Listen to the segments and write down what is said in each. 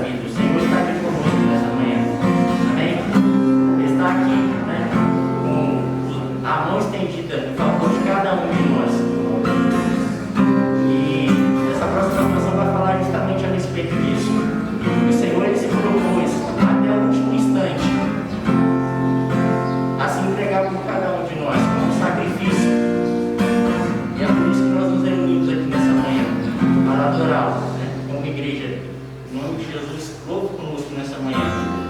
vida. O Senhor está aqui conosco nessa manhã. Amém? Ele está aqui, né, com a mão estendida em favor de cada um de nós. E essa próxima canção vai falar justamente a respeito disso. O Senhor, ele se propôs até o último instante a se entregar por cada um de nós como um sacrifício. E é por isso que nós nos reunimos aqui nessa manhã para adorá-lo, né, como igreja. Em nome de Jesus, louvo conosco nessa manhã.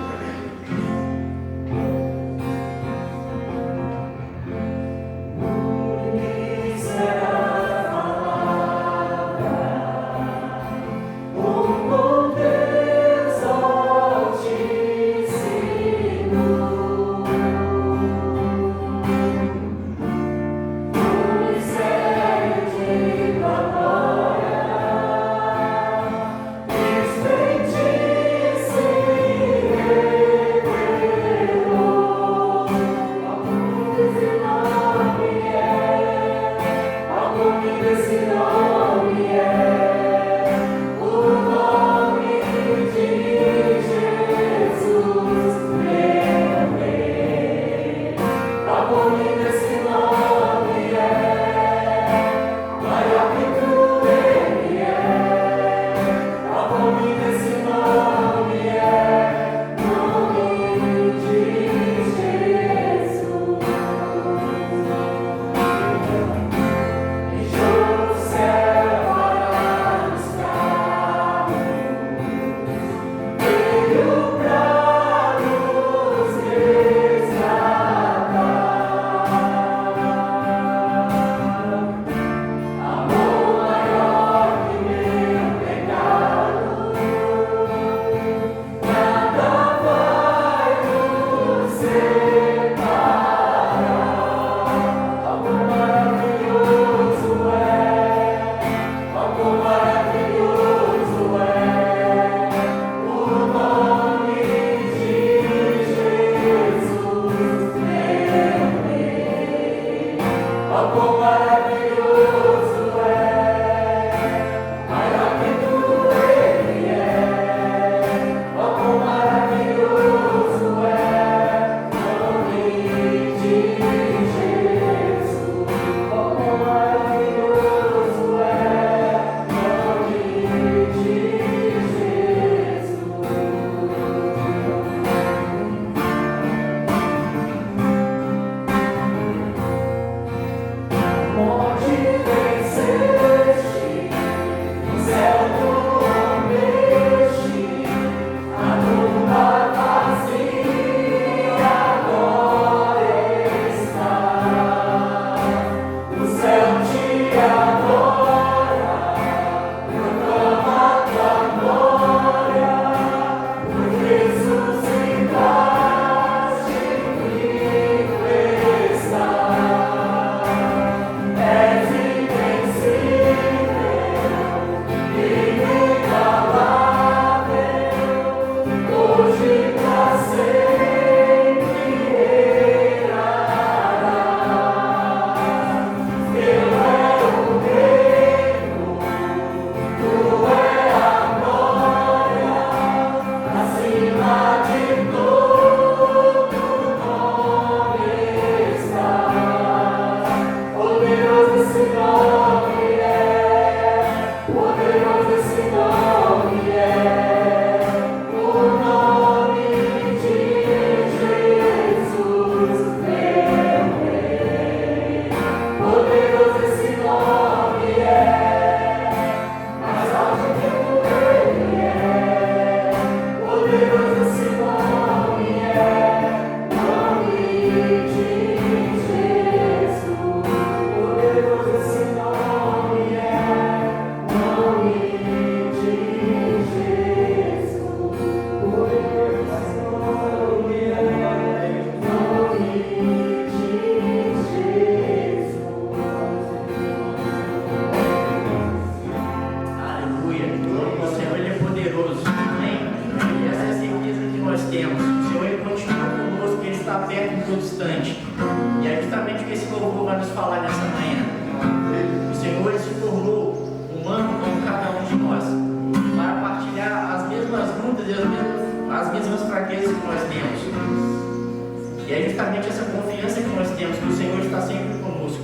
vezes as mesmas fraquezas que nós temos. E é justamente essa confiança que nós temos, que o Senhor está sempre conosco.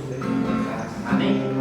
Amém?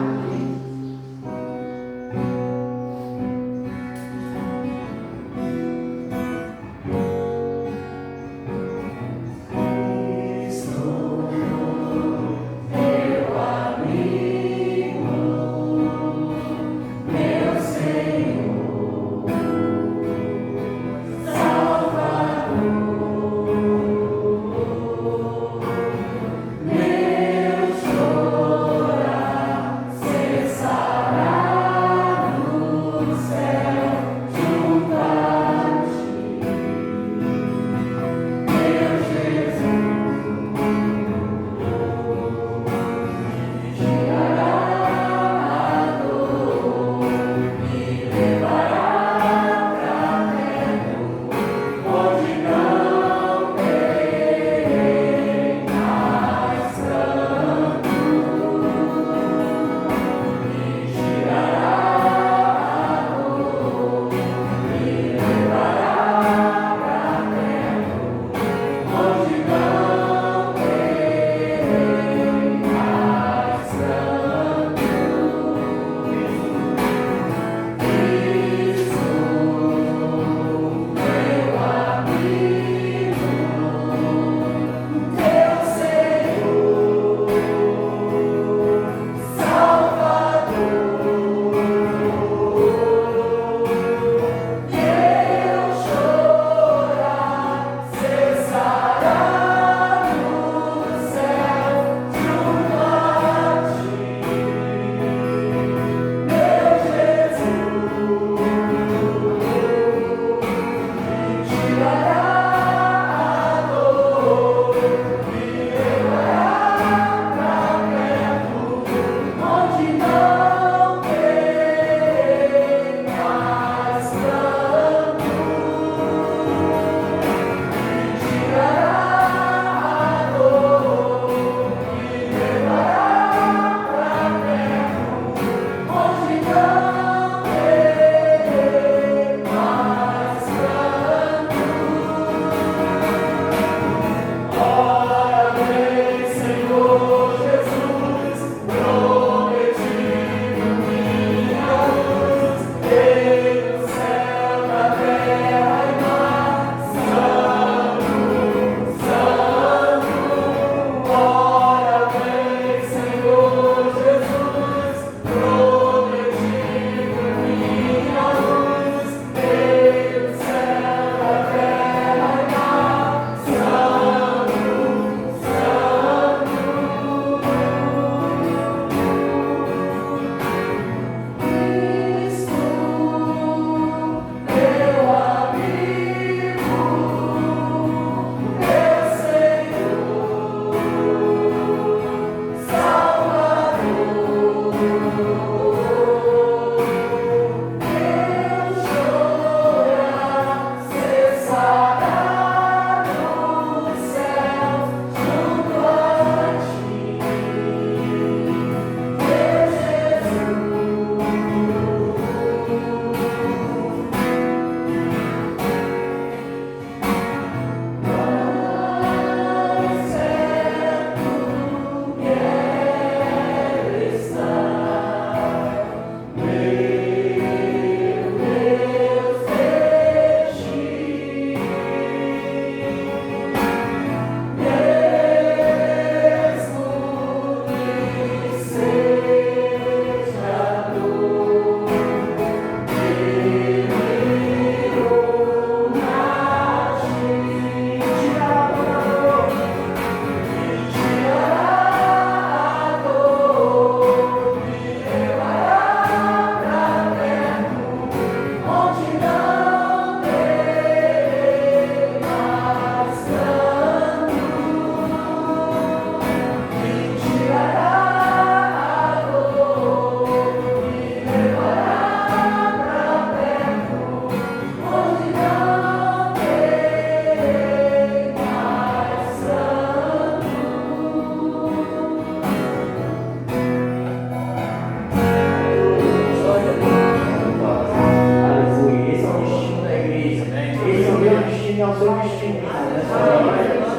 destino, ao seu destino.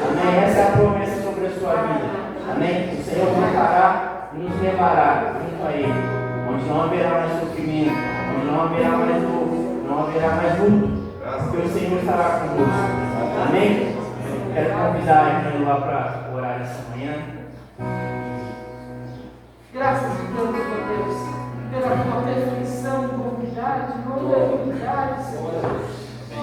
Amém? Essa é a promessa sobre a sua vida. Amém? O Senhor não fará e nos levará junto a Ele, onde não haverá mais sofrimento, onde não haverá mais dor, não haverá mais luto, porque o Senhor estará conosco. Amém? Quero convidar a irmã lá para orar essa manhã. Graças a Deus, meu Deus, pela tua perfeição, bondade, longanimidade, Senhor.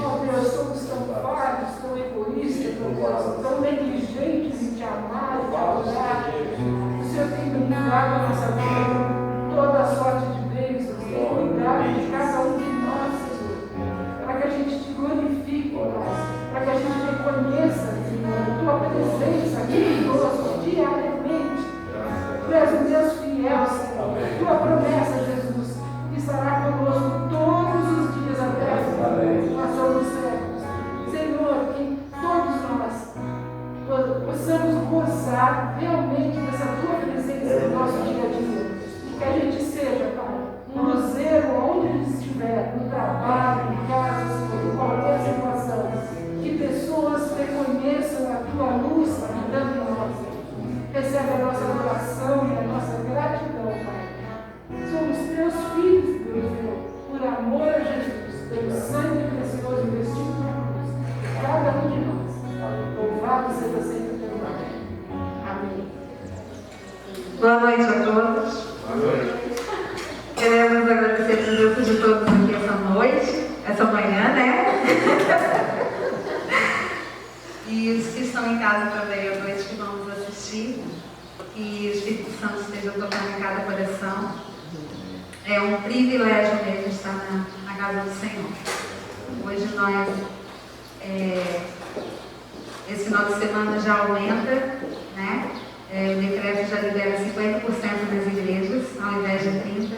Oh Deus, somos tão falhos, tão egoístas, meu Deus, tão negligentes em te amar e te adorar. O Senhor tem cuidado da nossa vida, toda a sorte de bênçãos, tem cuidado de cada um de nós, Senhor, para que a gente te glorifique, Pai, para que a gente reconheça, Senhor, a tua presença aqui conosco diariamente. Tu és um Deus fiel, Senhor. Tua promessa, Jesus, que estará conosco todos os dias até a formação dos séculos. Senhor, que todos nós possamos gozar realmente dessa tua presença no nosso dia a dia. Que a gente seja, Pai, um luzeiro onde estiver, no trabalho, em casa, Senhor, em qualquer situação. Que pessoas reconheçam a tua luz habitando em nós. Recebe a nossa adoração e a nossa gratidão, Pai. Somos teus filhos, Deus meu, por amor a Jesus, pelo sangue precioso investido na cruz. Cada um de nós. Louvado seja sempre teu nome. Amém. Boa noite a todos. Boa noite. Queremos agradecer a presença de todos aqui essa noite, essa manhã, né? E os que estão em casa também à noite que vamos assistir, que o Espírito Santo esteja tocando em cada coração. É um privilégio mesmo estar na casa do Senhor. Hoje nós, esse final de semana já aumenta, né? O decreto já libera 50% das igrejas, ao invés de 30%.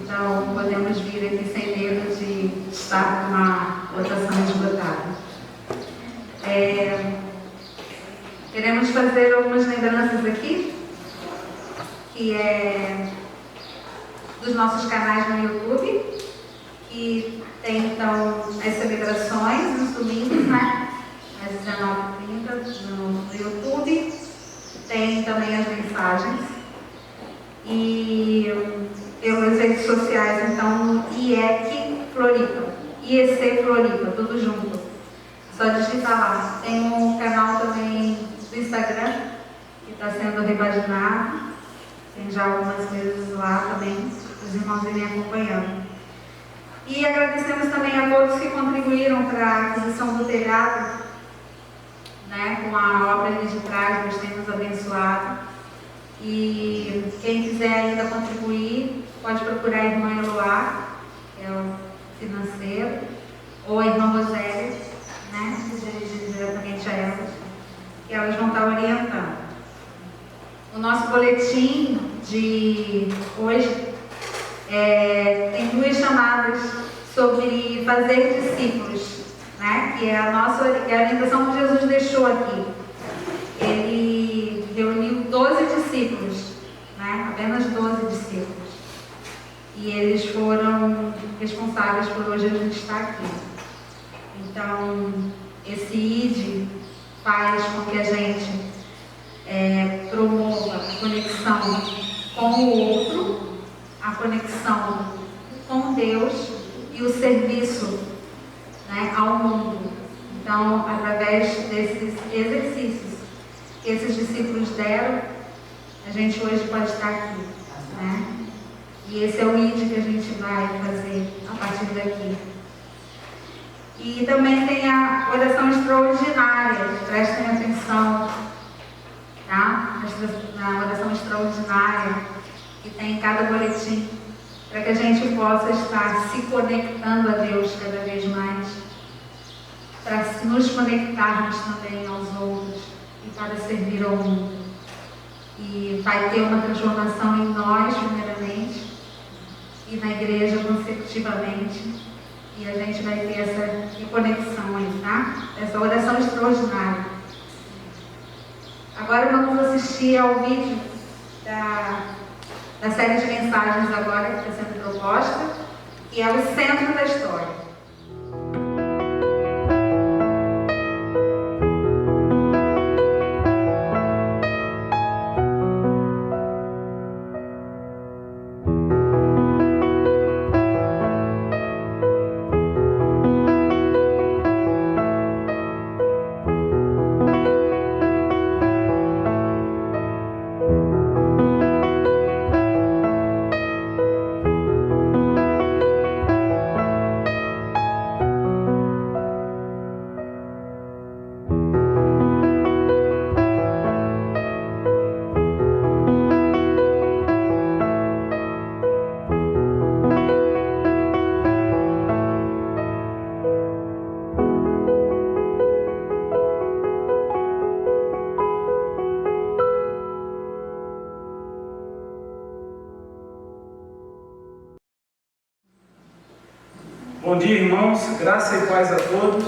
Então podemos vir aqui sem medo de estar com uma lotação esgotada. Queremos fazer algumas lembranças aqui, que é dos nossos canais no YouTube, que tem então as celebrações nos domingos, né? Às 19h30 no YouTube, tem também as mensagens, e pelas redes sociais, então, IEC Floripa, IEC Floripa, tudo junto. Só digitar lá. Tem um canal também do Instagram, que está sendo repaginado. Tem já algumas coisas lá também, os irmãos irem acompanhando. E agradecemos também a todos que contribuíram para a aquisição do telhado, né, com a obra de trás, Deus tem nos abençoado. E quem quiser ainda contribuir, pode procurar a irmã Eloá, que é o financeiro, ou a irmã Rosélia, né, se dirigir diretamente a elas, e elas vão estar orientando. O nosso boletim de hoje tem duas chamadas sobre fazer discípulos, né, que é a orientação que Jesus deixou aqui. Ele reuniu 12 discípulos, né, apenas 12 discípulos, e eles foram responsáveis por hoje a gente estar aqui. Então, esse ID faz com que a gente promova a conexão com o outro, a conexão com Deus e o serviço, né, ao mundo. Então, através desses exercícios que esses discípulos deram, a gente hoje pode estar aqui, né? E esse é o ID que a gente vai fazer a partir daqui. E também tem a oração extraordinária, prestem atenção, tá? A oração extraordinária que tem em cada boletim, para que a gente possa estar se conectando a Deus cada vez mais, para nos conectarmos também aos outros e para servir ao mundo. E vai ter uma transformação em nós, primeiramente, e na igreja consecutivamente. E a gente vai ter essa conexão aí, tá? Essa oração extraordinária. Agora vamos assistir ao vídeo da série de mensagens agora que está sendo proposta, que é o centro da história. Bom dia, irmãos. Graça e paz a todos.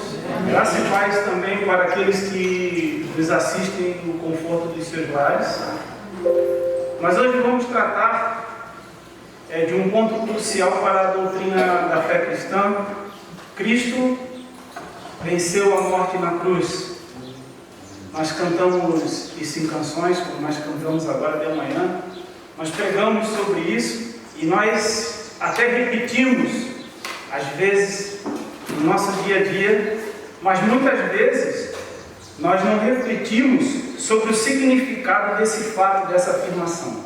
Graça e paz também para aqueles que nos assistem no conforto dos seus lares. Mas hoje vamos tratar de um ponto crucial para a doutrina da fé cristã. Cristo venceu a morte na cruz. Nós cantamos isso em canções, como nós cantamos agora de manhã. Nós pregamos sobre isso e nós até repetimos, às vezes, no nosso dia a dia, mas muitas vezes nós não refletimos sobre o significado desse fato, dessa afirmação.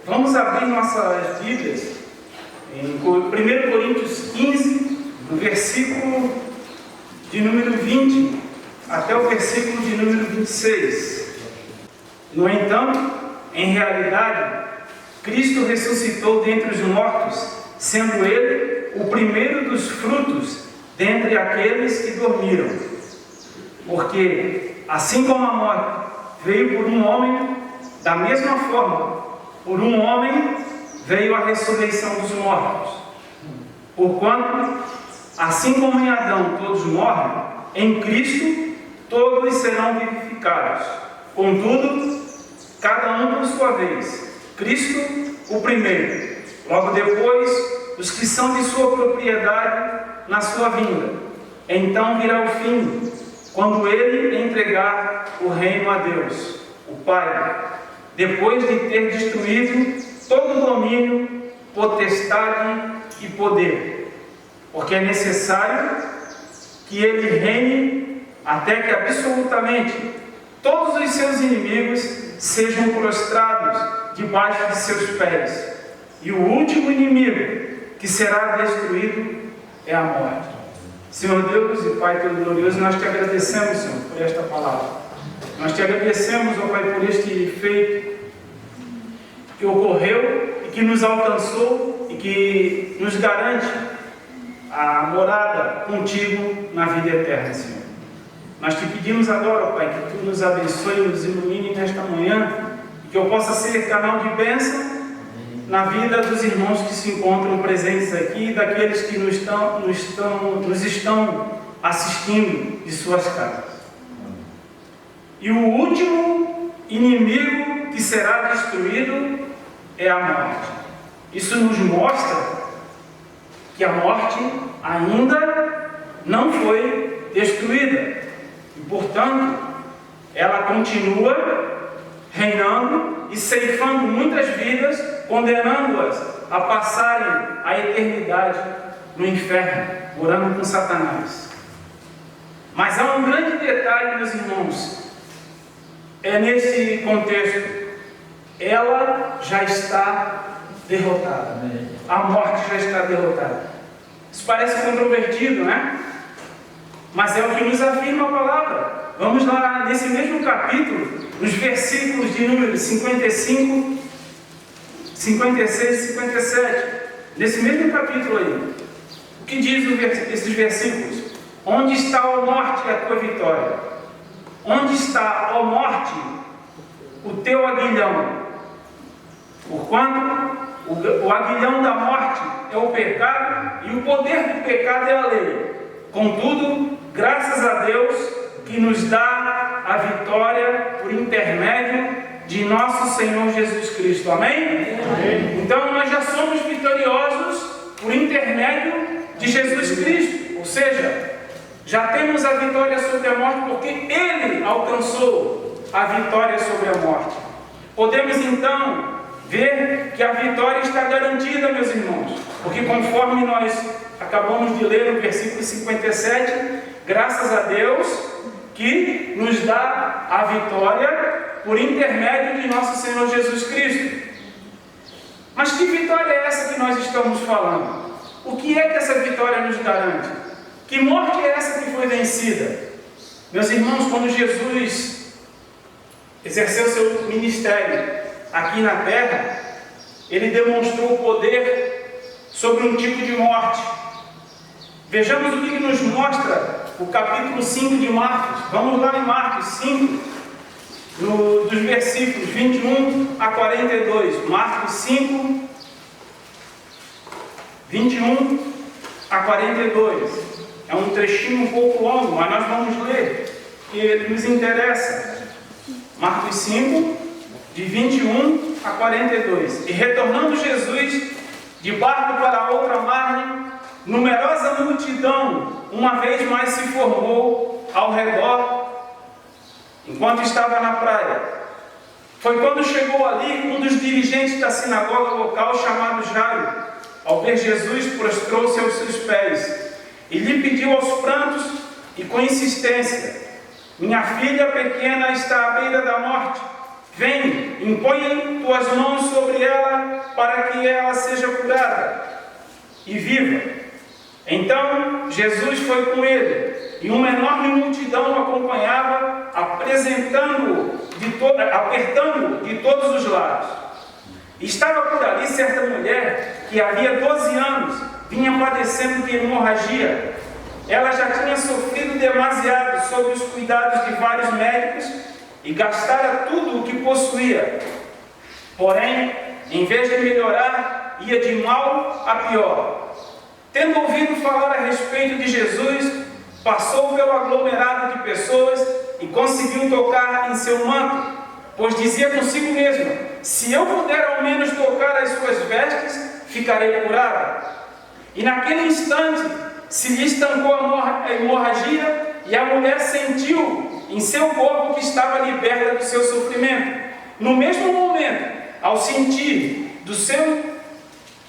Vamos abrir nossas Bíblias em 1 Coríntios 15, no versículo de número 20 até o versículo de número 26. No entanto, em realidade, Cristo ressuscitou dentre os mortos, sendo Ele o primeiro dos frutos dentre aqueles que dormiram. Porque, assim como a morte veio por um homem, da mesma forma, por um homem veio a ressurreição dos mortos. Porquanto, assim como em Adão todos morrem, em Cristo todos serão vivificados. Contudo, cada um por sua vez. Cristo, o primeiro. Logo depois, os que são de sua propriedade na sua vinda. Então virá o fim, quando Ele entregar o reino a Deus, o Pai, depois de ter destruído todo domínio, potestade e poder. Porque é necessário que Ele reine até que absolutamente todos os seus inimigos sejam prostrados debaixo de seus pés. E o último inimigo que será destruído é a morte. Senhor Deus e Pai Todo-Glorioso, nós te agradecemos, Senhor, por esta palavra. Nós te agradecemos, ó Pai, por este feito que ocorreu e que nos alcançou e que nos garante a morada contigo na vida eterna, Senhor. Nós te pedimos agora, ó Pai, que tu nos abençoe e nos ilumine nesta manhã, que eu possa ser canal de bênção na vida dos irmãos que se encontram presentes aqui e daqueles que nos estão assistindo de suas casas. E o último inimigo que será destruído é a morte. Isso nos mostra que a morte ainda não foi destruída e, portanto, ela continua reinando e ceifando muitas vidas, condenando-as a passarem a eternidade no inferno, morando com Satanás. Mas há um grande detalhe, meus irmãos, nesse contexto: ela já está derrotada. A morte já está derrotada. Isso parece controvertido, né? Mas é o que nos afirma a palavra. Vamos lá nesse mesmo capítulo, nos versículos de número 55, 56 e 57. Nesse mesmo capítulo aí. O que diz esses versículos? Onde está, ó morte, a tua vitória? Onde está, ó morte, o teu aguilhão? Porquanto o aguilhão da morte é o pecado e o poder do pecado é a lei. Contudo, graças a Deus que nos dá a vitória por intermédio de nosso Senhor Jesus Cristo. Amém? Amém. Então nós já somos vitoriosos por intermédio de Jesus Cristo. Ou seja, já temos a vitória sobre a morte porque Ele alcançou a vitória sobre a morte. Podemos então ver que a vitória está garantida, meus irmãos, porque conforme nós acabamos de ler no versículo 57, graças a Deus que nos dá a vitória por intermédio de nosso Senhor Jesus Cristo. Mas que vitória é essa que nós estamos falando? O que é que essa vitória nos garante? Que morte é essa que foi vencida? Meus irmãos, quando Jesus exerceu seu ministério aqui na terra, Ele demonstrou o poder sobre um tipo de morte. Vejamos o que nos mostra o capítulo 5 de Marcos. Vamos lá em Marcos 5, dos versículos 21 a 42. Marcos 5, 21 a 42. É um trechinho um pouco longo, mas nós vamos ler, que nos interessa. Marcos 5, de 21 a 42. E retornando Jesus de barco para outra margem, numerosa multidão uma vez mais se formou ao redor, enquanto estava na praia. Foi quando chegou ali um dos dirigentes da sinagoga local, chamado Jairo. Ao ver Jesus, prostrou-se aos seus pés e lhe pediu aos prantos e com insistência: minha filha pequena está à beira da morte. Vem, impõe tuas mãos sobre ela para que ela seja curada e viva. Então Jesus foi com ele, e uma enorme multidão o acompanhava, apertando-o de todos os lados. Estava por ali certa mulher que havia 12 anos vinha padecendo de hemorragia. Ela já tinha sofrido demasiado sob os cuidados de vários médicos e gastara tudo o que possuía. Porém, em vez de melhorar, ia de mal a pior. Tendo ouvido falar a respeito de Jesus, passou pelo aglomerado de pessoas e conseguiu tocar em seu manto, pois dizia consigo mesmo: se eu puder ao menos tocar as suas vestes, ficarei curada. E naquele instante se lhe estancou a hemorragia e a mulher sentiu em seu corpo que estava liberta do seu sofrimento. No mesmo momento, ao sentir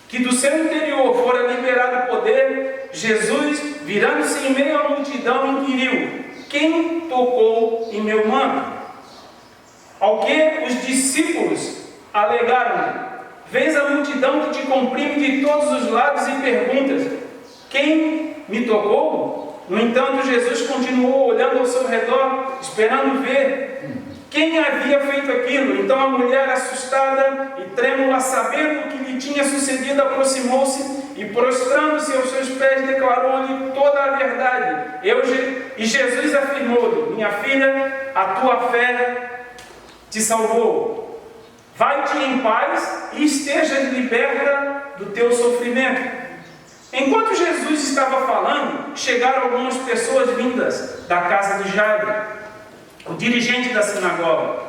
que do seu interior fora liberado o poder, Jesus, virando-se em meio à multidão, inquiriu: quem tocou em meu manto? Ao que os discípulos alegaram: vês a multidão que te comprime de todos os lados e perguntas: quem me tocou? No entanto, Jesus continuou olhando ao seu redor, esperando ver quem havia feito aquilo. Então a mulher, assustada e trêmula, sabendo o que lhe tinha sucedido, aproximou-se e, prostrando-se aos seus pés, declarou-lhe toda a verdade. E Jesus afirmou-lhe: minha filha, a tua fé te salvou. Vai-te em paz e esteja liberta do teu sofrimento. Enquanto Jesus estava falando, chegaram algumas pessoas vindas da casa de Jairo, o dirigente da sinagoga,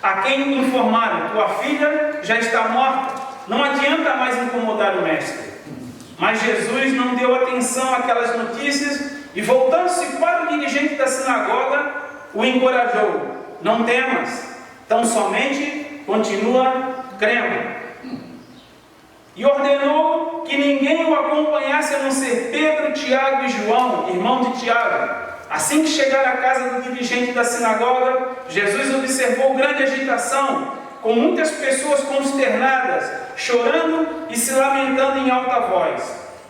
a quem informaram: tua filha já está morta, não adianta mais incomodar o mestre. Mas Jesus não deu atenção àquelas notícias e, voltando-se para o dirigente da sinagoga, o encorajou: não temas, tão somente continua crendo. E ordenou que ninguém o acompanhasse a não ser Pedro, Tiago e João, irmão de Tiago. Assim que chegaram à casa do dirigente da sinagoga, Jesus observou grande agitação, com muitas pessoas consternadas, chorando e se lamentando em alta voz.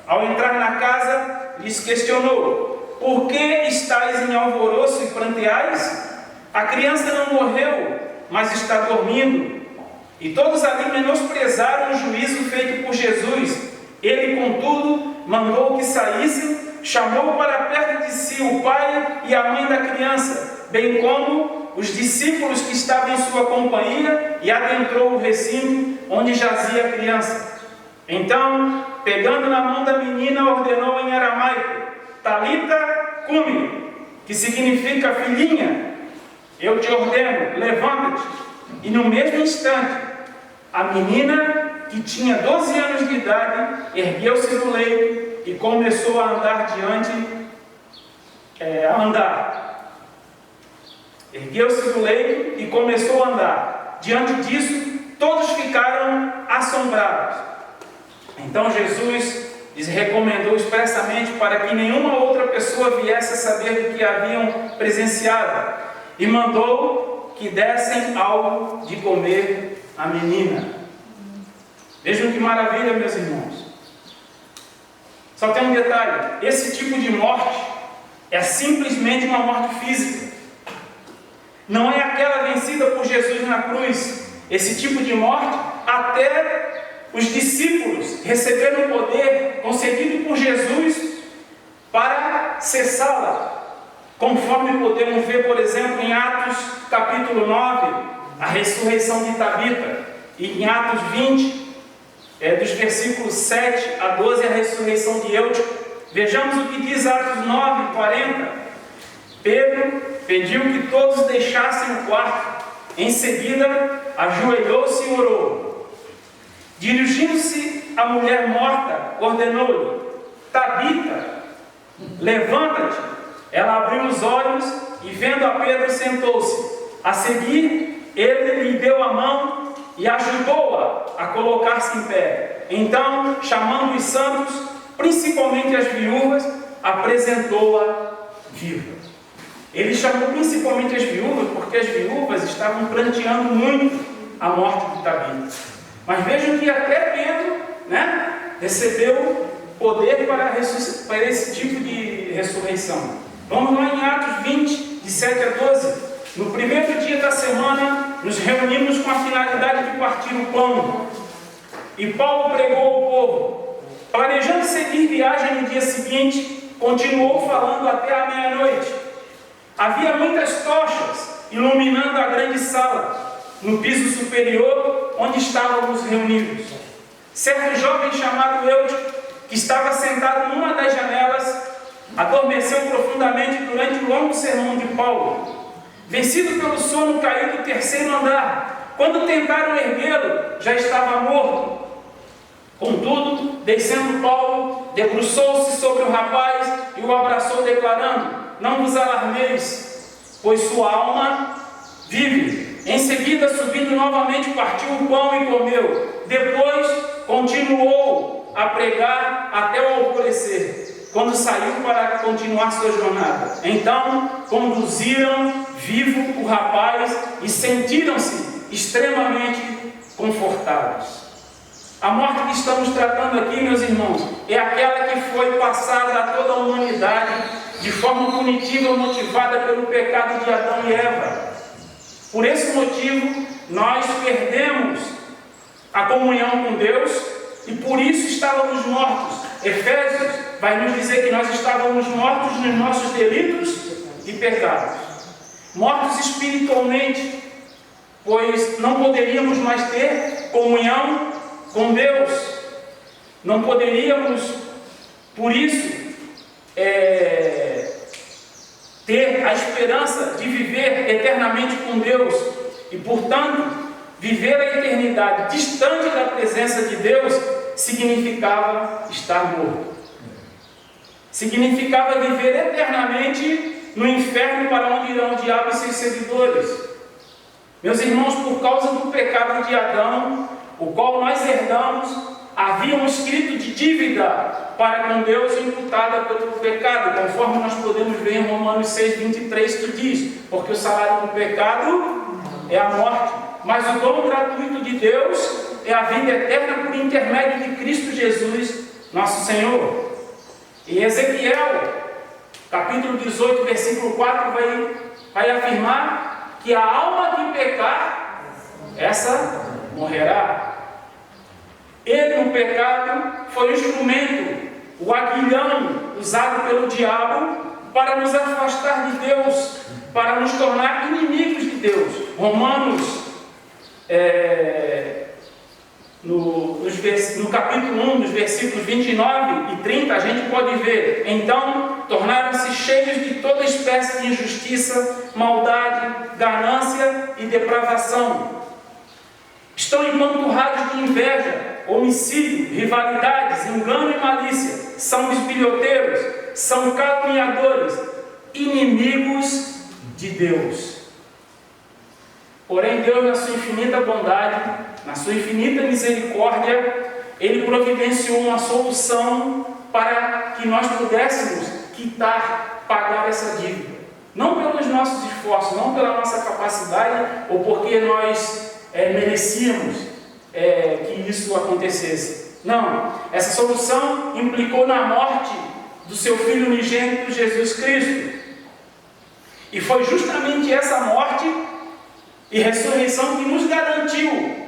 Ao entrar na casa, lhes questionou: por que estáis em alvoroço e pranteais? A criança não morreu, mas está dormindo. E todos ali menosprezaram o juízo feito por Jesus. Ele, contudo, mandou que saíssem, chamou para perto de si o pai e a mãe da criança, bem como os discípulos que estavam em sua companhia, e adentrou o recinto onde jazia a criança. Então, pegando na mão da menina, ordenou em aramaico: Talita cumi, que significa filhinha, eu te ordeno, levanta-te. E no mesmo instante, a menina, que tinha 12 anos de idade, ergueu-se do leito e começou a andar Ergueu-se do leito e começou a andar. Diante disso, todos ficaram assombrados. Então Jesus lhes recomendou expressamente para que nenhuma outra pessoa viesse a saber do que haviam presenciado, e mandou que dessem algo de comer à menina. Vejam que maravilha, meus irmãos. Só tem um detalhe: esse tipo de morte é simplesmente uma morte física. Não é aquela vencida por Jesus na cruz. Esse tipo de morte, até os discípulos receberam o poder concedido por Jesus para cessá-la. Conforme podemos ver, por exemplo, em Atos capítulo 9, a ressurreição de Tabita, e em Atos 20, dos versículos 7 a 12, a ressurreição de Eutico. Vejamos o que diz Atos 9, 40. Pedro pediu que todos deixassem o quarto. Em seguida, ajoelhou-se e orou. Dirigindo-se à mulher morta, ordenou-lhe: Tabita, levanta-te. Ela abriu os olhos e, vendo a Pedro, sentou-se. A seguir, ele lhe deu a mão e ajudou-a a colocar-se em pé. Então, chamando os santos, principalmente as viúvas, apresentou-a viva. Ele chamou principalmente as viúvas, porque as viúvas estavam pranteando muito a morte de Tabita. Mas vejam que até Pedro, recebeu poder para esse tipo de ressurreição. Vamos lá em Atos 20, de 7 a 12. No primeiro dia da semana, nos reunimos com a finalidade de partir o pão. E Paulo pregou ao povo. Planejando seguir viagem no dia seguinte, continuou falando até a meia-noite. Havia muitas tochas iluminando a grande sala, no piso superior, onde estávamos reunidos. Certo jovem chamado Eutico, que estava sentado numa das janelas, adormeceu profundamente durante o longo sermão de Paulo. Vencido pelo sono, caiu do terceiro andar. Quando tentaram erguê-lo, já estava morto. Contudo, descendo Paulo, debruçou-se sobre o rapaz e o abraçou, declarando: Não vos alarmeis, pois sua alma vive. Em seguida, subindo novamente, partiu o pão e comeu. Depois, continuou a pregar até o alvorecer, quando saiu para continuar sua jornada. Então, conduziram vivo o rapaz e sentiram-se extremamente confortados. A morte que estamos tratando aqui, meus irmãos, é aquela que foi passada a toda a humanidade de forma punitiva, motivada pelo pecado de Adão e Eva. Por esse motivo, nós perdemos a comunhão com Deus e por isso estávamos mortos. Efésios vai nos dizer que nós estávamos mortos nos nossos delitos e pecados. Mortos espiritualmente, pois não poderíamos mais ter comunhão com Deus. Não poderíamos, por isso, ter a esperança de viver eternamente com Deus e, portanto, viver a eternidade distante da presença de Deus significava estar morto. Significava viver eternamente no inferno, para onde irão o diabo e seus seguidores. Meus irmãos, por causa do pecado de Adão, o qual nós herdamos, havia um escrito de dívida para com Deus imputada pelo pecado, conforme nós podemos ver em Romanos 6:23, que diz: porque o salário do pecado é a morte, mas o dom gratuito de Deus é a vida eterna por intermédio de Cristo Jesus, nosso Senhor. Em Ezequiel, capítulo 18, versículo 4, vai afirmar que a alma que pecar, essa morrerá. Ele, no pecado, foi o instrumento, o aguilhão usado pelo diabo para nos afastar de Deus, para nos tornar inimigos de Deus. Romanos, no capítulo 1, nos versículos 29 e 30, a gente pode ver: então tornaram-se cheios de toda espécie de injustiça, maldade, ganância e depravação. Estão empanturrados de inveja, homicídio, rivalidades, engano e malícia. São bisbilhoteiros, são caluniadores, inimigos de Deus. Porém, Deus, na sua infinita bondade, na sua infinita misericórdia, Ele providenciou uma solução para que nós pudéssemos pagar essa dívida. Não pelos nossos esforços, não pela nossa capacidade, ou porque nós merecíamos que isso acontecesse. Não, essa solução implicou na morte do seu Filho unigênito, Jesus Cristo. E foi justamente essa morte e ressurreição que nos garantiu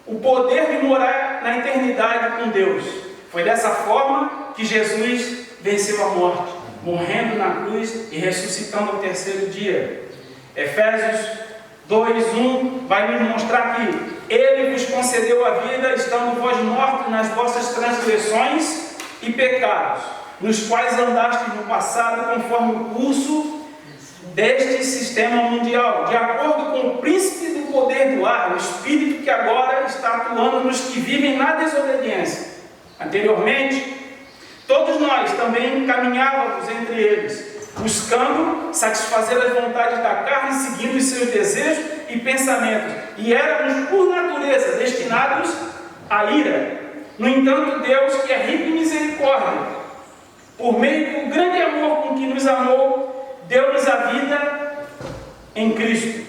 o poder de morar na eternidade com Deus. Foi dessa forma que Jesus venceu a morte, morrendo na cruz e ressuscitando ao terceiro dia. Efésios 2:1 vai nos mostrar que Ele vos concedeu a vida, estando vós mortos nas vossas transgressões e pecados, nos quais andastes no passado conforme o curso deste sistema mundial, de acordo com o príncipe do poder do ar, o espírito que agora está atuando nos que vivem na desobediência. Anteriormente, todos nós também caminhávamos entre eles, buscando satisfazer as vontades da carne, seguindo os seus desejos e pensamentos, e éramos por natureza destinados à ira. No entanto, Deus, que é rico em misericórdia, por meio do grande amor com que nos amou, deu-nos a vida em Cristo,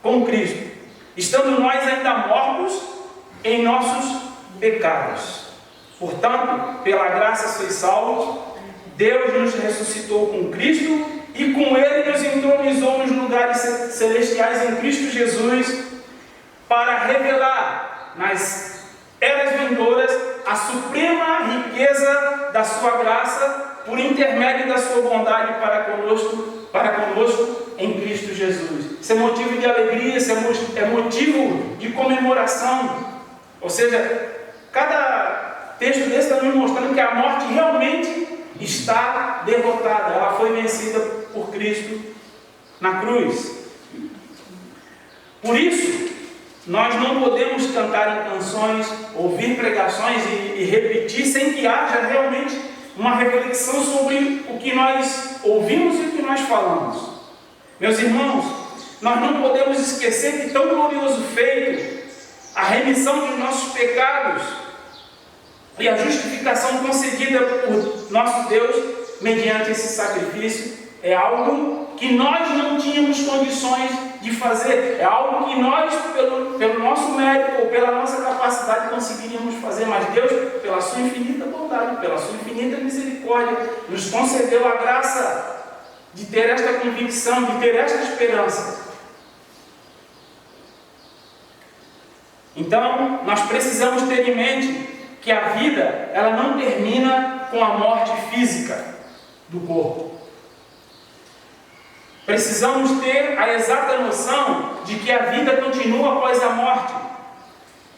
com Cristo, estando nós ainda mortos em nossos pecados. Portanto, pela graça sois salvos. Deus nos ressuscitou com Cristo e com Ele nos entronizou nos lugares celestiais em Cristo Jesus, para revelar nas eras vindouras a suprema riqueza da sua graça, por intermédio da sua bondade para conosco em Cristo Jesus. Isso é motivo de alegria, isso é motivo de comemoração. Ou seja, cada texto desse está nos mostrando que a morte realmente está derrotada, ela foi vencida por Cristo na cruz. Por isso, nós não podemos cantar em canções, ouvir pregações e repetir sem que haja realmente uma reflexão sobre o que nós ouvimos e o que nós falamos. Meus irmãos, nós não podemos esquecer que tão glorioso feito, a remissão dos nossos pecados e a justificação concedida por nosso Deus mediante esse sacrifício, é algo que nós não tínhamos condições de fazer, é algo que nós, pelo nosso mérito ou pela nossa capacidade, conseguiríamos fazer, mas Deus, pela sua infinita bondade, pela sua infinita misericórdia, nos concedeu a graça de ter esta convicção, de ter esta esperança. Então, nós precisamos ter em mente que a vida, ela não termina com a morte física do corpo. Precisamos ter a exata noção de que a vida continua após a morte.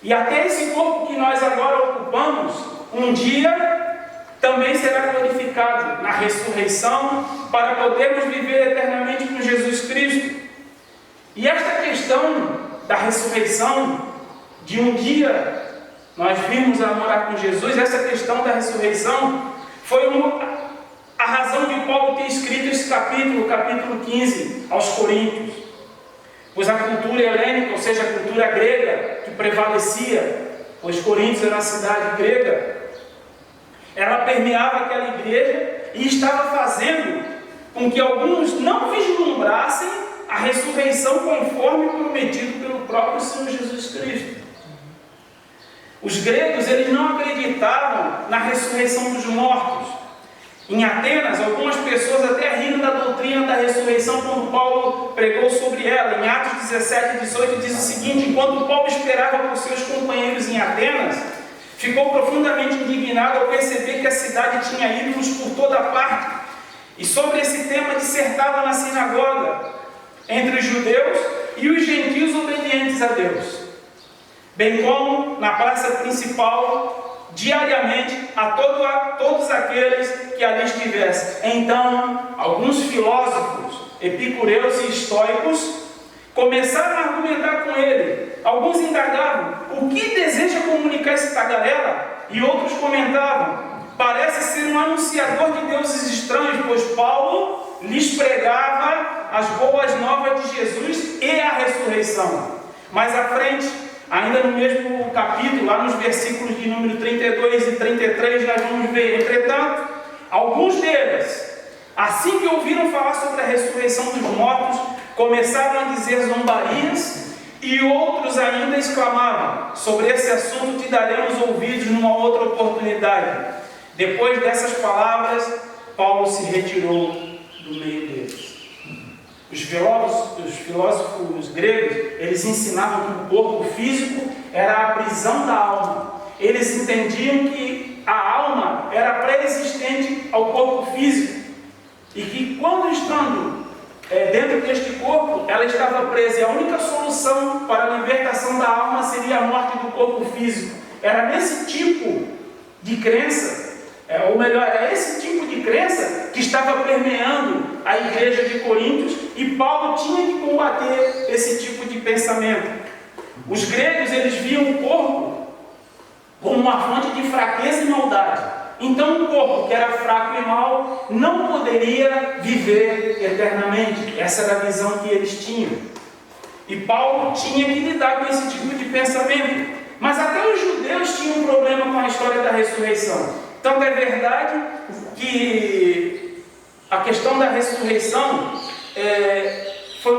E até esse corpo que nós agora ocupamos, um dia também será glorificado na ressurreição, para podermos viver eternamente com Jesus Cristo. E esta questão da ressurreição, de um dia nós vimos a morar com Jesus, essa questão da ressurreição foi a razão de Paulo ter escrito esse capítulo 15, aos Coríntios. Pois a cultura helênica, ou seja, a cultura grega que prevalecia, pois Coríntios era uma cidade grega, ela permeava aquela igreja e estava fazendo com que alguns não vislumbrassem a ressurreição conforme prometido pelo próprio Senhor Jesus Cristo. Os gregos, eles não acreditavam na ressurreição dos mortos. Em Atenas, algumas pessoas até riram da doutrina da ressurreição quando Paulo pregou sobre ela. Em Atos 17 e 18 diz o seguinte: enquanto Paulo esperava por seus companheiros em Atenas, ficou profundamente indignado ao perceber que a cidade tinha ídolos por toda parte, e sobre esse tema dissertava na sinagoga, entre os judeus e os gentios obedientes a Deus, bem como na praça principal, diariamente, a todos aqueles que ali estivessem. Então, alguns filósofos, epicureus e estoicos, começaram a argumentar com ele. Alguns indagavam: o que deseja comunicar esse tagarela? E outros comentavam: parece ser um anunciador de deuses estranhos, pois Paulo lhes pregava as boas novas de Jesus e a ressurreição. Mais à frente, ainda no mesmo capítulo, lá nos versículos de número 32 e 33, nós vamos ver: entretanto, alguns deles, assim que ouviram falar sobre a ressurreição dos mortos, começaram a dizer zombarias, e outros ainda exclamavam: sobre esse assunto te daremos ouvidos numa outra oportunidade. Depois dessas palavras, Paulo se retirou do meio deles. Os filósofos gregos, eles ensinavam que o corpo físico era a prisão da alma. Eles entendiam que a alma era pré-existente ao corpo físico, e que quando estando dentro deste corpo, ela estava presa, e a única solução para a libertação da alma seria a morte do corpo físico. Era nesse tipo de crença, ou melhor, era esse tipo de crença que estava permeando a igreja de Coríntios, e Paulo tinha que combater esse tipo de pensamento. Os gregos, eles viam o corpo como uma fonte de fraqueza e maldade. Então um corpo que era fraco e mau não poderia viver eternamente. Essa era a visão que eles tinham. E Paulo tinha que lidar com esse tipo de pensamento. Mas até os judeus tinham um problema com a história da ressurreição. Tanto é verdade que a questão da ressurreição foi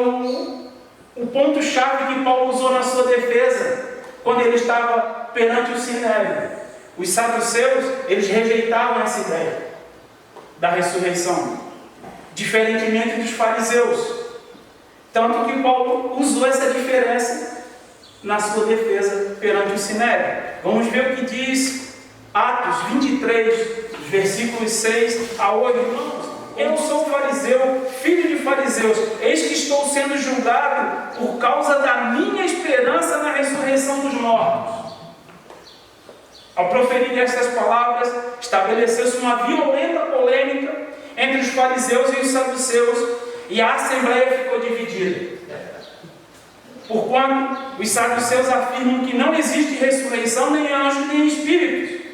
o ponto-chave que Paulo usou na sua defesa, quando ele estava perante o Sinédrio. Os saduceus, eles rejeitavam essa ideia da ressurreição, diferentemente dos fariseus. Tanto que Paulo usou essa diferença na sua defesa perante o Sinédrio. Vamos ver o que diz Atos 23, versículos 6 a 8. Irmãos, eu sou fariseu, filho de fariseus, eis que estou sendo julgado por causa da minha esperança na ressurreição dos mortos. Ao proferir estas palavras, estabeleceu-se uma violenta polêmica entre os fariseus e os saduceus, e a assembleia ficou dividida. Porquanto os saduceus afirmam que não existe ressurreição, nem anjos, nem espíritos.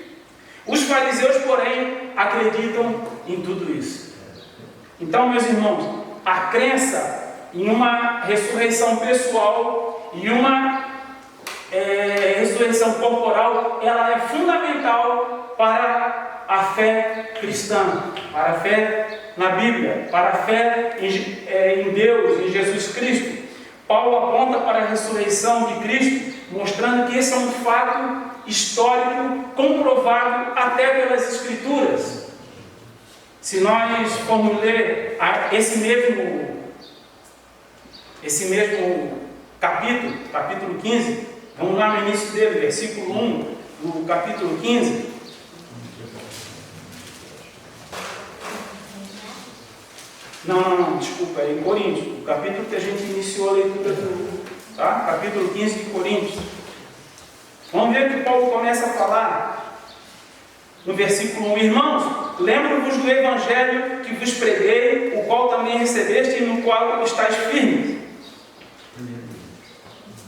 Os fariseus, porém, acreditam em tudo isso. Então, meus irmãos, a crença em uma ressurreição pessoal e uma ressurreição corporal, ela é fundamental para a fé cristã, para a fé na Bíblia, para a fé em Deus, em Jesus Cristo. Paulo aponta para a ressurreição de Cristo, mostrando que esse é um fato histórico comprovado até pelas Escrituras. Se nós formos ler esse mesmo capítulo 15, vamos lá no início dele, versículo 1 do capítulo 15. Não, desculpa, é em Coríntios, o capítulo que a gente iniciou a leitura tá? Capítulo 15 de Coríntios. Vamos ver que Paulo começa a falar no versículo 1. Irmãos, lembro-vos do Evangelho que vos preguei, o qual também recebeste e no qual estáis firmes.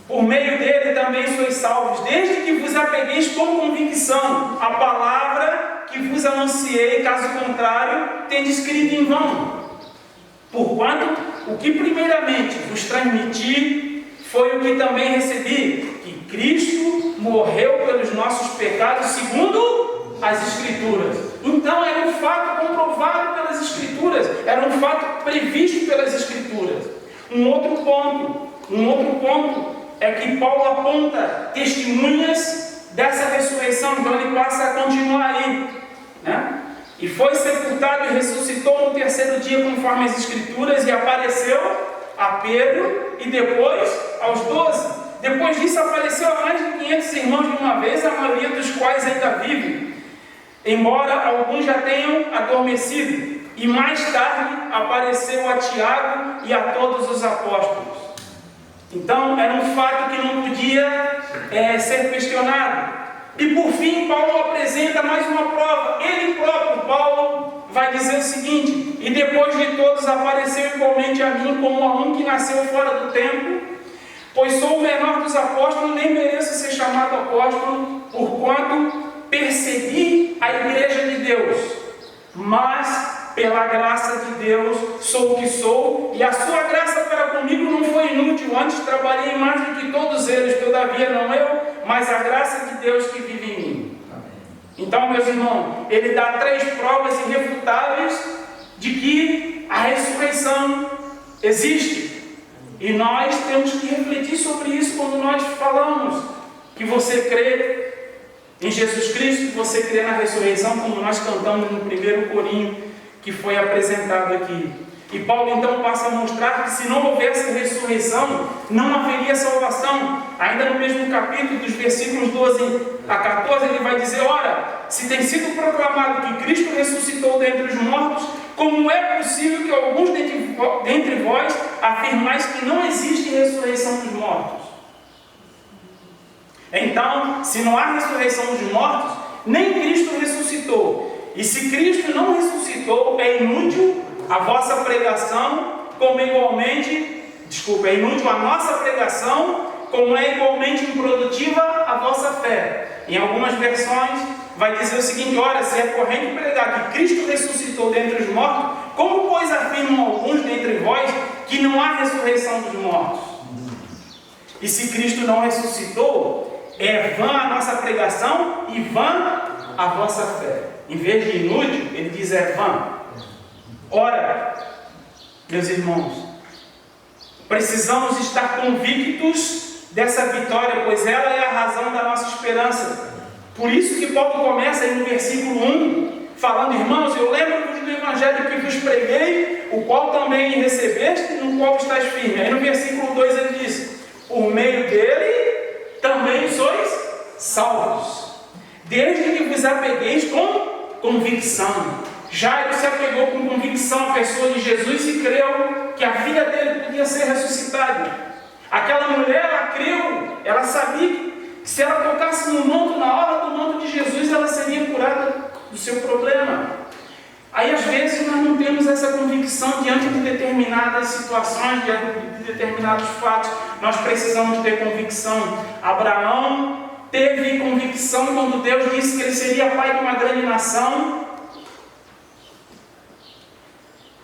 Por meio dele também sois salvos, desde que vos apegueis com convicção à palavra que vos anunciei, caso contrário, tendes escrito em vão. Porquanto o que primeiramente vos transmiti foi o que também recebi, que Cristo morreu pelos nossos pecados segundo as Escrituras. Então era um fato comprovado pelas Escrituras, era um fato previsto pelas Escrituras. Um outro ponto é que Paulo aponta testemunhas dessa ressurreição, então ele passa a continuar aí, né? E foi sepultado e ressuscitou no terceiro dia, conforme as Escrituras, e apareceu a Pedro e depois aos 12. Depois disso apareceu a mais de 500 irmãos de uma vez, a maioria dos quais ainda vivem, embora alguns já tenham adormecido. E mais tarde apareceu a Tiago e a todos os apóstolos. Então era um fato que não podia ser questionado. E por fim, Paulo apresenta mais uma prova. Ele próprio, Paulo, vai dizer o seguinte: e depois de todos apareceu igualmente a mim, como a um que nasceu fora do tempo, pois sou o menor dos apóstolos, nem mereço ser chamado apóstolo, porquanto persegui a igreja de Deus. Mas pela graça de Deus sou o que sou, e a sua graça para comigo não foi inútil. Antes trabalhei mais do que todos eles, todavia não eu, mas a graça de Deus que vive em mim. Então, meus irmãos, ele dá 3 provas irrefutáveis de que a ressurreição existe. E nós temos que refletir sobre isso quando nós falamos que você crê em Jesus Cristo, que você crê na ressurreição, como nós cantamos no primeiro corinho que foi apresentado aqui. E Paulo então passa a mostrar que se não houvesse ressurreição, não haveria salvação. Ainda no mesmo capítulo, dos versículos 12 a 14, ele vai dizer: ora, se tem sido proclamado que Cristo ressuscitou dentre os mortos, como é possível que alguns dentre vós afirmais que não existe ressurreição dos mortos? Então, se não há ressurreição dos mortos, nem Cristo ressuscitou. E se Cristo não ressuscitou, é inútil a vossa pregação, como igualmente, é inútil a nossa pregação, como é igualmente improdutiva a vossa fé. Em algumas versões vai dizer o seguinte: ora, se é correto pregar que Cristo ressuscitou dentre os mortos, como pois afirmam alguns dentre vós que não há ressurreição dos mortos? E se Cristo não ressuscitou, é vã a nossa pregação e vã a vossa fé. Em vez de inútil, ele diz é vã. Ora, meus irmãos, precisamos estar convictos dessa vitória, pois ela é a razão da nossa esperança. Por isso que Paulo começa aí no versículo 1, falando: irmãos, eu lembro-vos do evangelho que vos preguei, o qual também recebeste, no qual estáis firme. Aí no versículo 2 ele diz: por meio dele também sois salvos, desde que vos apegueis com convicção. Jairo se apegou com convicção à pessoa de Jesus e creu que a filha dele podia ser ressuscitada. Aquela mulher, ela creu, ela sabia que se ela tocasse no manto, na hora do manto de Jesus, ela seria curada do seu problema. Aí às vezes nós não temos essa convicção diante de determinadas situações, diante de determinados fatos. Nós precisamos ter convicção. Abraão teve convicção quando Deus disse que ele seria pai de uma grande nação,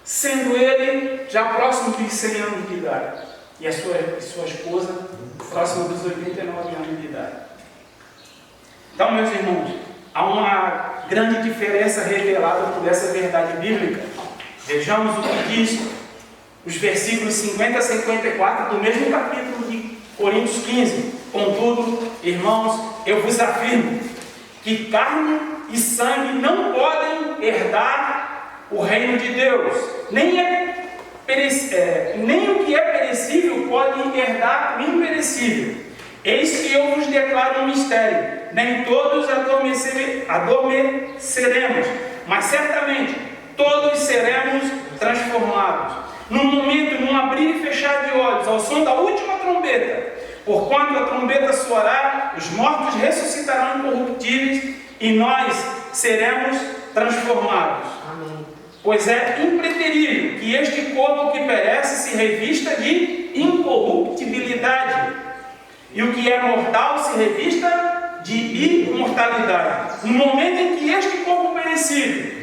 sendo ele já próximo dos 100 anos de idade, e a sua esposa próximo dos 89 anos de idade. Então, meus irmãos, há uma grande diferença revelada por essa verdade bíblica. Vejamos o que diz os versículos 50 a 54 do mesmo capítulo de Coríntios 15. Contudo, irmãos, eu vos afirmo que carne e sangue não podem herdar o reino de Deus, nem o que é perecível pode herdar o imperecível. Eis que eu vos declaro um mistério: nem todos adormeceremos, mas certamente todos seremos transformados. Num momento, num abrir e fechar de olhos, ao som da última trombeta. Porquanto a trombeta soará, os mortos ressuscitarão incorruptíveis e nós seremos transformados. Amém. Pois é impreterível que este corpo que perece se revista de incorruptibilidade, e o que é mortal se revista de imortalidade. No momento em que este corpo perecível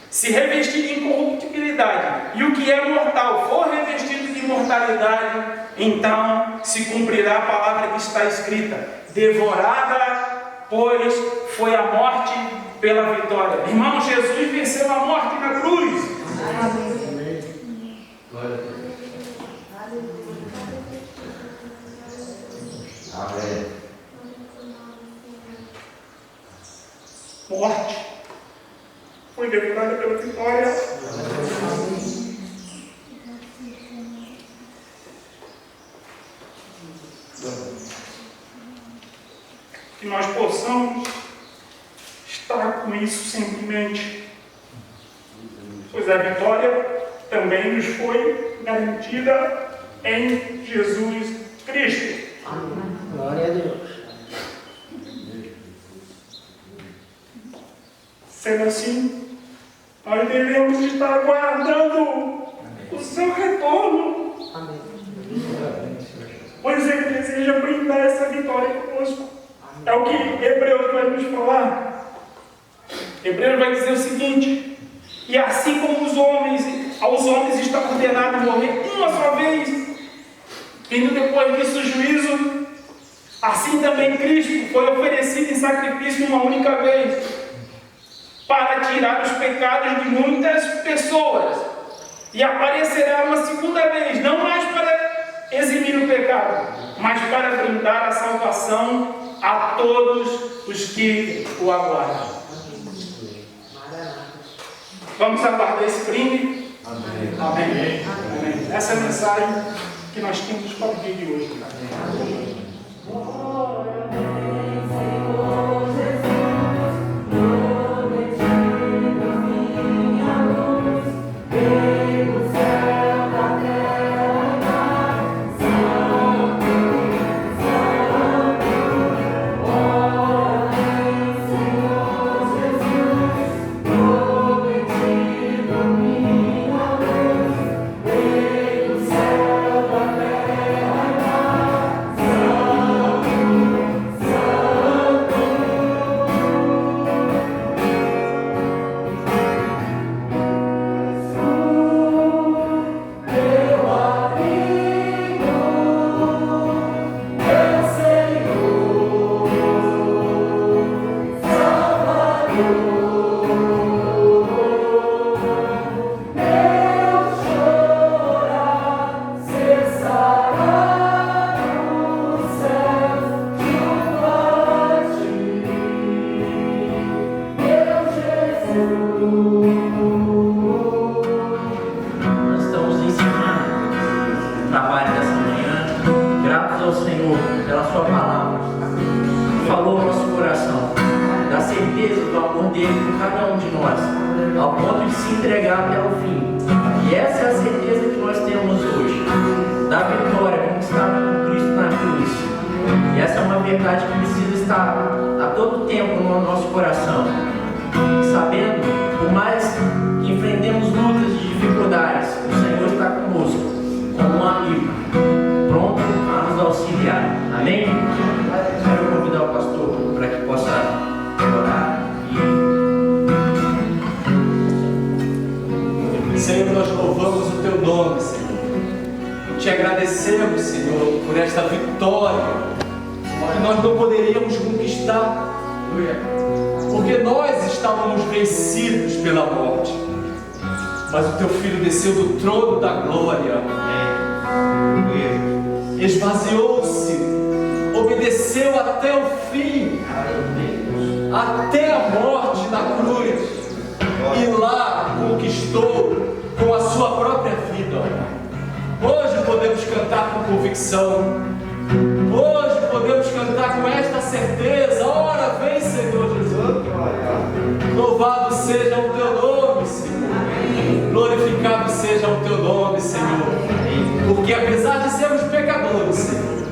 se revestir de incorruptibilidade e o que é mortal for revestido de imortalidade, então se cumprirá a palavra que está escrita: devorada, pois, foi a morte pela vitória. Irmão, Jesus venceu a morte na cruz. Amém. Glória a Deus. Amém. Morte foi devorada pela vitória. Que nós possamos estar com isso sempre em mente, pois a vitória também nos foi garantida em Jesus Cristo. Amém. Glória a Deus. Sendo assim, nós devemos estar aguardando o seu retorno, Amém. pois Ele deseja brindar essa vitória conosco. É o que Hebreus vai nos falar. Hebreus vai dizer o seguinte: e assim como aos homens está ordenado morrer uma só vez, vindo depois disso o juízo, assim também Cristo foi oferecido em sacrifício uma única vez, para tirar os pecados de muitas pessoas, e aparecerá uma segunda vez, não mais para eximir o pecado, mas para brindar a salvação a todos os que o aguardam. Vamos aguardar esse brinde? Amém. Amém. Amém. Essa é a mensagem que nós temos para o dia de hoje. Amém. dele por cada um de nós, ao ponto de se entregar até o fim. E essa é a certeza que nós temos hoje, da vitória conquistada por Cristo na cruz. E essa é uma verdade que precisa estar a todo tempo no nosso coração, sabendo, por mais que enfrentemos lutas e dificuldades, o Senhor está conosco, como um amigo, pronto a nos auxiliar. Amém? Quero convidar o pastor para que possa orar. Senhor, nós louvamos o Teu nome, Senhor. Te agradecemos, Senhor, por esta vitória que nós não poderíamos conquistar, porque nós estávamos vencidos pela morte. Mas o Teu Filho desceu do trono da glória, esvaziou-se, obedeceu até o fim, até a morte na cruz, e lá conquistou com a sua própria vida. Hoje podemos cantar com convicção, hoje podemos cantar com esta certeza: ora vem, Senhor Jesus. Louvado seja o Teu nome, Senhor. Glorificado seja o Teu nome, Senhor. Porque apesar de sermos pecadores, Senhor,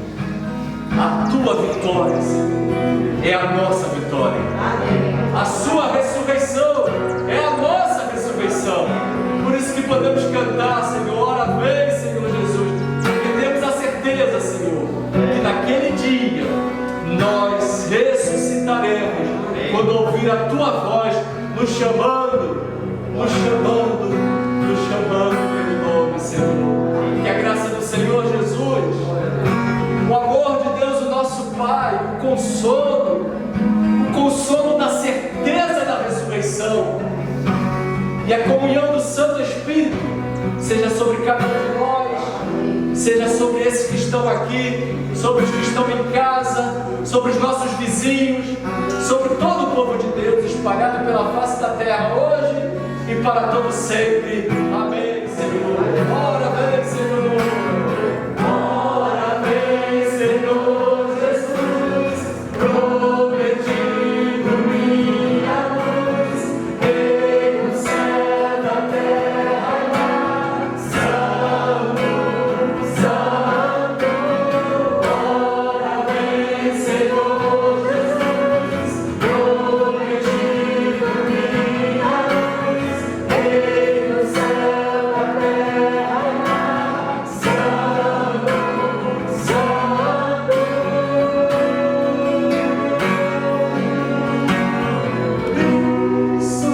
a Tua vitória, Senhor, é a nossa vitória. A Sua ressurreição é a nossa ressurreição. Por isso que podemos cantar, Senhor, ora vem, Senhor Jesus. Porque temos a certeza, Senhor, que naquele dia nós ressuscitaremos quando ouvir a Tua voz nos chamando pelo nome, Senhor. Que a graça do Senhor Jesus, o amor de Deus, o nosso Pai, o consolo da certeza da ressurreição e a comunhão do Santo Espírito seja sobre cada um de nós, seja sobre esses que estão aqui, sobre os que estão em casa, sobre os nossos vizinhos, sobre todo o povo de Deus espalhado pela face da terra hoje e para todo sempre. Amém, Senhor. Ora vem, Senhor. Ora vem, Senhor Jesus, prometido minha luz, em o céu da terra, Santo, Santo. Ora vem, Senhor Jesus, prometido minha luz, em o céu da terra, Santo, Santo. Cristo,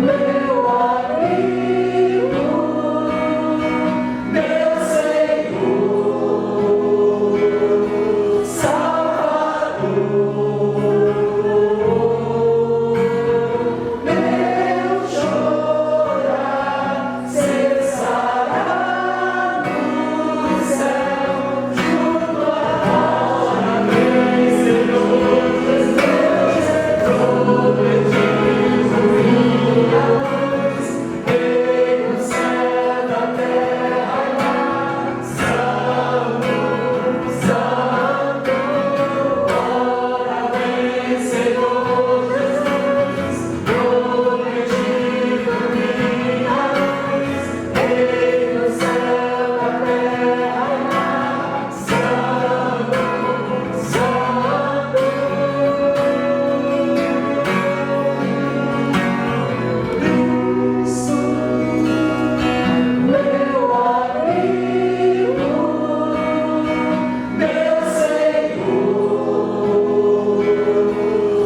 meu amigo, meu Senhor, Salvador, meu chorar cessará no céu, junto à hora. Vem, Senhor Jesus, prometido minha luz, em o céu da terra, Santo, Santo. Ora vem, Senhor Jesus, prometido minha luz, em o céu da terra, Santo, Santo. Cristo, meu amigo, meu Senhor,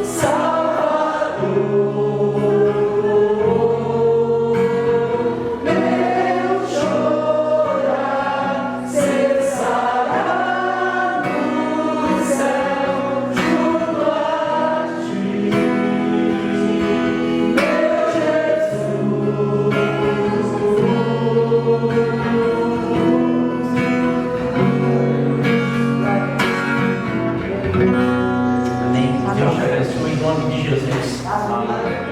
Salvador, meu chorar cessará no céu, junto a Ti, meu Amém. Deus te abençoe em nome de Jesus. Amém.